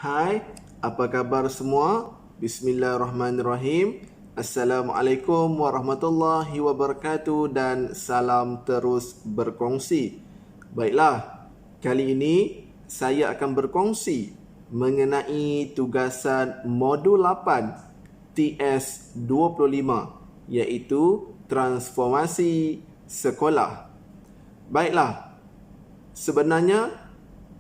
Hai, apa kabar semua? Bismillahirrahmanirrahim. Assalamualaikum warahmatullahi wabarakatuh dan salam terus berkongsi. Baiklah, kali ini saya akan berkongsi mengenai tugasan modul 8 TS25 iaitu transformasi sekolah. Baiklah, sebenarnya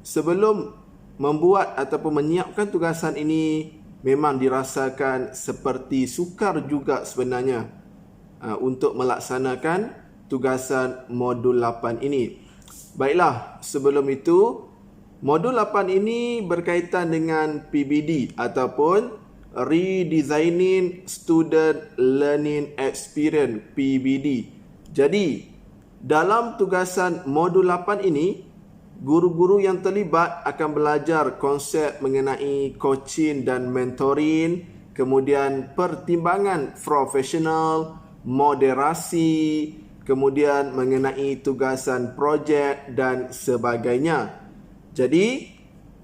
sebelum membuat ataupun menyiapkan tugasan ini memang dirasakan seperti sukar juga sebenarnya untuk melaksanakan tugasan modul 8 ini. Baiklah, sebelum itu modul 8 ini berkaitan dengan PBD ataupun Redesigning Student Learning Experience PBD. Jadi, dalam tugasan modul 8 ini, guru-guru yang terlibat akan belajar konsep mengenai coaching dan mentoring, kemudian pertimbangan profesional, moderasi, kemudian mengenai tugasan projek dan sebagainya. Jadi,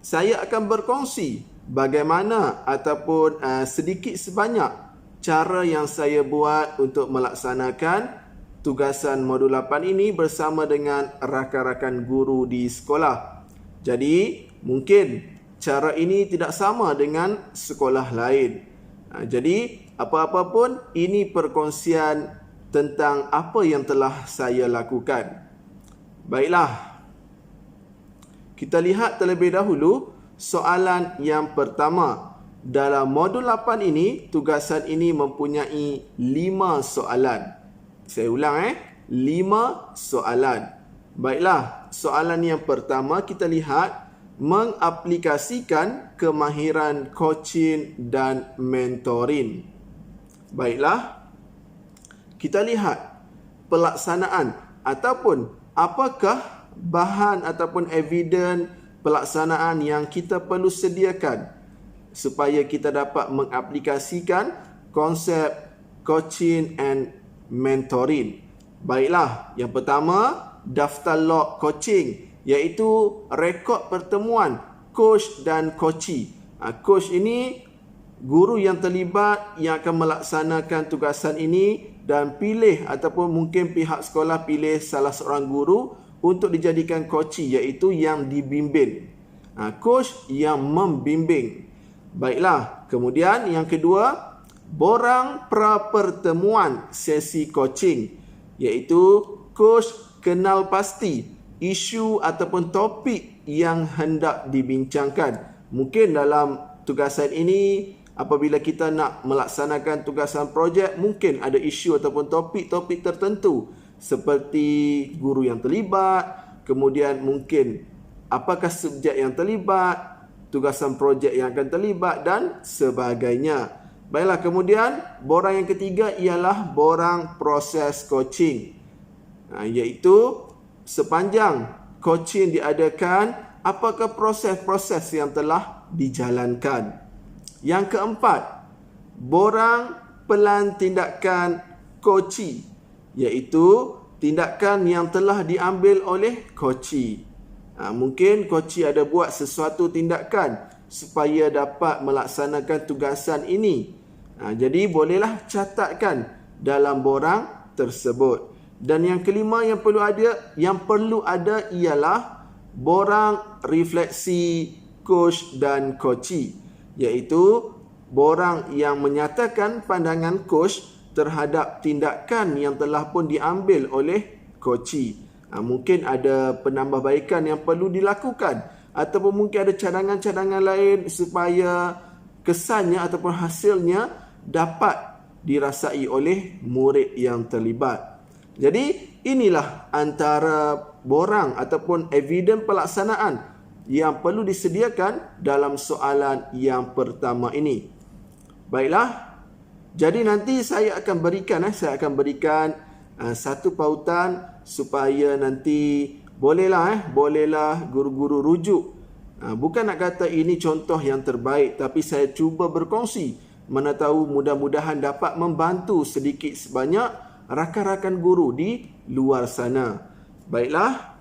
saya akan berkongsi bagaimana ataupun sedikit sebanyak cara yang saya buat untuk melaksanakan tugasan modul 8 ini bersama dengan rakan-rakan guru di sekolah. Jadi, mungkin cara ini tidak sama dengan sekolah lain. Jadi, apa-apa pun ini perkongsian tentang apa yang telah saya lakukan. Baiklah, kita lihat terlebih dahulu soalan yang pertama. Dalam modul 8 ini, tugasan ini mempunyai 5 soalan. Saya ulang 5 soalan. Baiklah, soalan yang pertama kita lihat mengaplikasikan kemahiran coaching dan mentoring. Baiklah, kita lihat pelaksanaan ataupun apakah bahan ataupun evidence pelaksanaan yang kita perlu sediakan supaya kita dapat mengaplikasikan konsep coaching and mentoring. Baiklah, yang pertama, daftar log coaching, iaitu rekod pertemuan coach dan coachee. Coach ini guru yang terlibat yang akan melaksanakan tugasan ini dan pilih ataupun mungkin pihak sekolah pilih salah seorang guru untuk dijadikan coachee, iaitu yang dibimbing. Coach yang membimbing. Baiklah, kemudian yang kedua, borang pra-pertemuan sesi coaching, iaitu coach kenal pasti isu ataupun topik yang hendak dibincangkan. Mungkin dalam tugasan ini, apabila kita nak melaksanakan tugasan projek, mungkin ada isu ataupun topik-topik tertentu seperti guru yang terlibat, kemudian mungkin apakah subjek yang terlibat, tugasan projek yang akan terlibat dan sebagainya. Baiklah, kemudian borang yang ketiga ialah borang proses coaching. Iaitu sepanjang coaching diadakan, apakah proses-proses yang telah dijalankan. Yang keempat, borang pelan tindakan coachee, iaitu tindakan yang telah diambil oleh coachee. Mungkin coachee ada buat sesuatu tindakan supaya dapat melaksanakan tugasan ini. Jadi bolehlah catatkan dalam borang tersebut. Dan yang kelima yang perlu ada ialah borang refleksi coach dan coachee, iaitu borang yang menyatakan pandangan coach terhadap tindakan yang telah pun diambil oleh coachee. Mungkin ada penambahbaikan yang perlu dilakukan ataupun mungkin ada cadangan-cadangan lain supaya kesannya ataupun hasilnya dapat dirasai oleh murid yang terlibat. Jadi, inilah antara borang ataupun evidence pelaksanaan yang perlu disediakan dalam soalan yang pertama ini. Baiklah, jadi nanti saya akan berikan satu pautan supaya nanti bolehlah guru-guru rujuk. Bukan nak kata ini contoh yang terbaik, tapi saya cuba berkongsi, mana tahu mudah-mudahan dapat membantu sedikit sebanyak rakan-rakan guru di luar sana. Baiklah,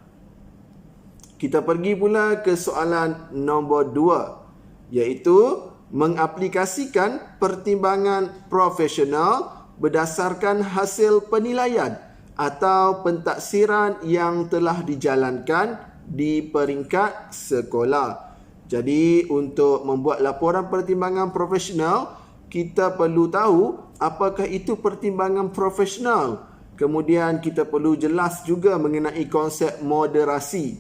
kita pergi pula ke soalan nombor 2. iaitu mengaplikasikan pertimbangan profesional berdasarkan hasil penilaian atau pentaksiran yang telah dijalankan di peringkat sekolah. Jadi untuk membuat laporan pertimbangan profesional, kita perlu tahu apakah itu pertimbangan profesional. Kemudian kita perlu jelas juga mengenai konsep moderasi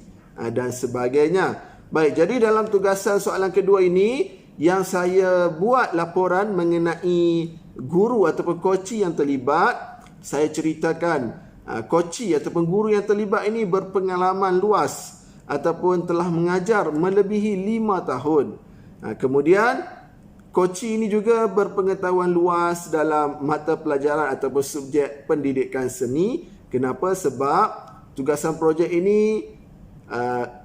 dan sebagainya. Baik, jadi dalam tugasan soalan kedua ini, yang saya buat laporan mengenai guru ataupun koci yang terlibat. Saya ceritakan koci ataupun guru yang terlibat ini berpengalaman luas ataupun telah mengajar melebihi 5 tahun. Kemudian koci ini juga berpengetahuan luas dalam mata pelajaran ataupun subjek pendidikan seni. Kenapa? Sebab tugasan projek ini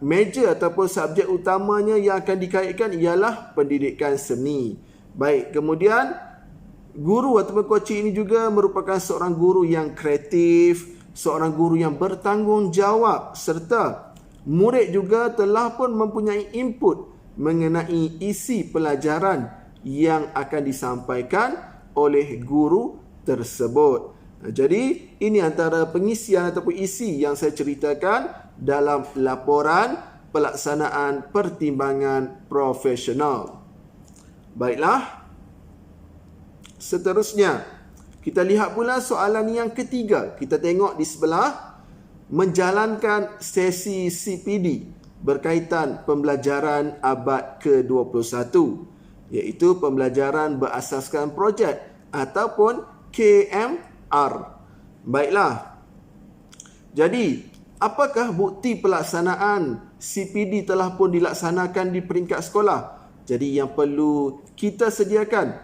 major ataupun subjek utamanya yang akan dikaitkan ialah pendidikan seni. Baik, kemudian guru ataupun koci ini juga merupakan seorang guru yang kreatif, seorang guru yang bertanggungjawab, serta murid juga telah pun mempunyai input mengenai isi pelajaran yang akan disampaikan oleh guru tersebut. Jadi ini antara pengisian ataupun isi yang saya ceritakan dalam laporan pelaksanaan pertimbangan profesional. Baiklah, seterusnya kita lihat pula soalan yang ketiga. Kita tengok di sebelah, menjalankan sesi CPD berkaitan pembelajaran abad ke-21, iaitu pembelajaran berasaskan projek ataupun KMR. Baiklah, jadi apakah bukti pelaksanaan CPD telah pun dilaksanakan di peringkat sekolah? Jadi yang perlu kita sediakan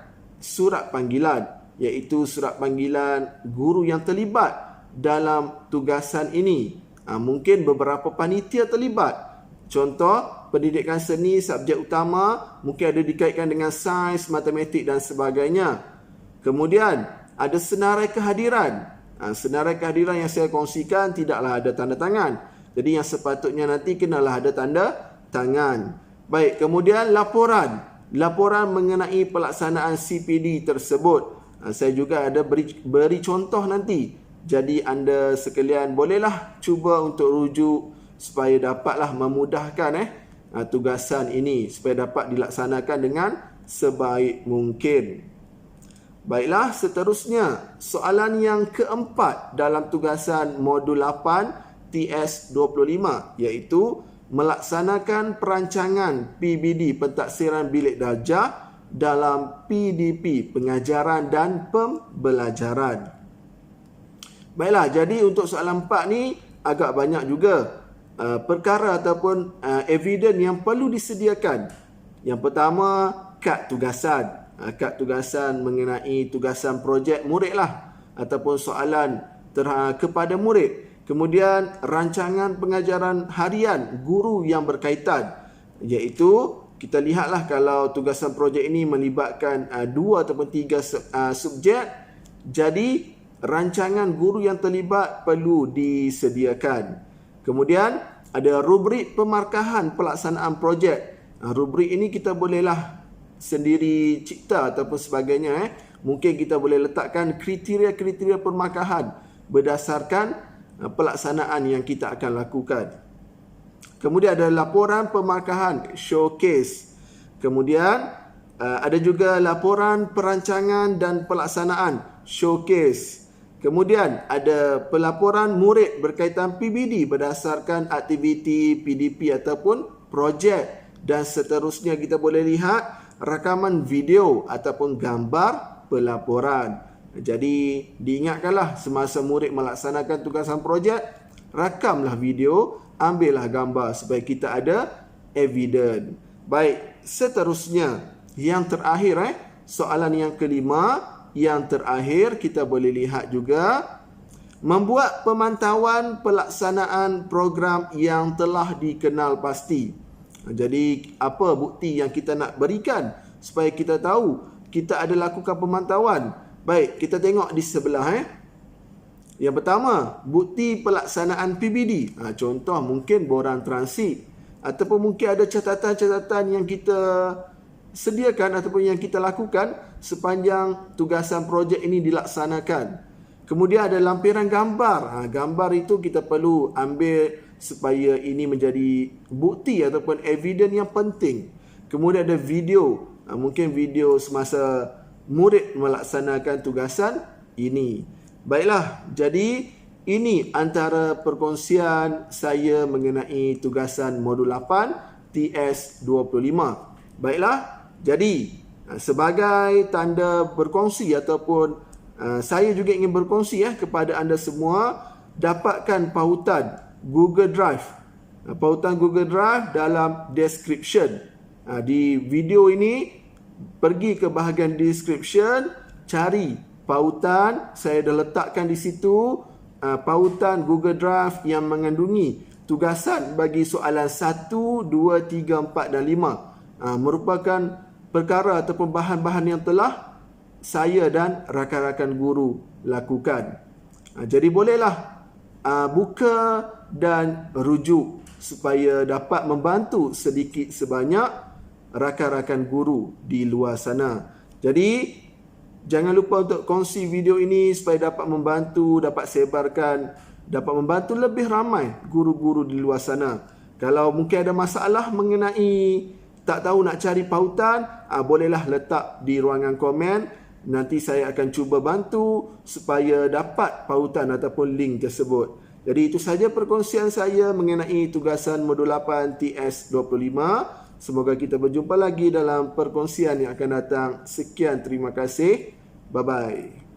surat panggilan, iaitu surat panggilan guru yang terlibat dalam tugasan ini. Mungkin beberapa panitia terlibat. Contoh, pendidikan seni subjek utama mungkin ada dikaitkan dengan sains, matematik dan sebagainya. Kemudian ada senarai kehadiran. Senarai kehadiran yang saya kongsikan tidaklah ada tanda tangan. Jadi yang sepatutnya nanti kenalah ada tanda tangan. Baik, kemudian laporan. Laporan mengenai pelaksanaan CPD tersebut. Saya juga ada beri contoh nanti. Jadi anda sekalian bolehlah cuba untuk rujuk supaya dapatlah memudahkan tugasan ini, supaya dapat dilaksanakan dengan sebaik mungkin. Baiklah, seterusnya soalan yang keempat dalam tugasan modul 8 TS25, iaitu melaksanakan perancangan PBD pentaksiran bilik darjah dalam PDP pengajaran dan pembelajaran. Baiklah, jadi untuk soalan 4 ni agak banyak juga perkara ataupun evidence yang perlu disediakan. Yang pertama, kad tugasan. Kad tugasan mengenai tugasan projek murid lah, ataupun soalan kepada murid. Kemudian rancangan pengajaran harian guru yang berkaitan, iaitu kita lihatlah kalau tugasan projek ini melibatkan 2 ataupun 3 subjek, jadi rancangan guru yang terlibat perlu disediakan. Kemudian ada rubrik pemarkahan pelaksanaan projek. Rubrik ini kita bolehlah sendiri cipta ataupun sebagainya. Mungkin kita boleh letakkan kriteria-kriteria pemarkahan berdasarkan pelaksanaan yang kita akan lakukan. Kemudian ada laporan pemarkahan showcase. Kemudian ada juga laporan perancangan dan pelaksanaan showcase. Kemudian ada pelaporan murid berkaitan PBD berdasarkan aktiviti PDP ataupun projek. Dan seterusnya kita boleh lihat rakaman video ataupun gambar pelaporan. Jadi diingatkanlah semasa murid melaksanakan tugasan projek, rakamlah video, ambillah gambar supaya kita ada evidence. Baik, seterusnya yang terakhir soalan yang kelima, yang terakhir kita boleh lihat juga membuat pemantauan pelaksanaan program yang telah dikenal pasti. Jadi apa bukti yang kita nak berikan supaya kita tahu kita ada lakukan pemantauan? Baik, kita tengok di sebelah. Yang pertama, bukti pelaksanaan PBD. Contoh mungkin borang transit, ataupun mungkin ada catatan-catatan yang kita sediakan ataupun yang kita lakukan sepanjang tugasan projek ini dilaksanakan. Kemudian ada lampiran gambar. Gambar itu kita perlu ambil supaya ini menjadi bukti ataupun evidence yang penting. Kemudian ada video. Mungkin video semasa murid melaksanakan tugasan ini. Baiklah, jadi ini antara perkongsian saya mengenai tugasan modul 8 TS25. Baiklah, jadi sebagai tanda berkongsi ataupun saya juga ingin berkongsi kepada anda semua, dapatkan pautan Google Drive. Pautan Google Drive dalam description. Di video ini, pergi ke bahagian description, cari pautan, saya dah letakkan di situ pautan Google Drive yang mengandungi tugasan bagi soalan 1, 2, 3, 4 dan 5. Merupakan perkara ataupun bahan-bahan yang telah saya dan rakan-rakan guru lakukan. Jadi bolehlah buka dan rujuk supaya dapat membantu sedikit sebanyak rakan-rakan guru di luar sana. Jadi jangan lupa untuk kongsi video ini supaya dapat membantu, dapat sebarkan, dapat membantu lebih ramai guru-guru di luar sana. Kalau mungkin ada masalah mengenai tak tahu nak cari pautan, bolehlah letak di ruangan komen. Nanti saya akan cuba bantu supaya dapat pautan ataupun link tersebut. Jadi itu sahaja perkongsian saya mengenai tugasan modul 8 TS25. Semoga kita berjumpa lagi dalam perkongsian yang akan datang. Sekian, terima kasih. Bye-bye.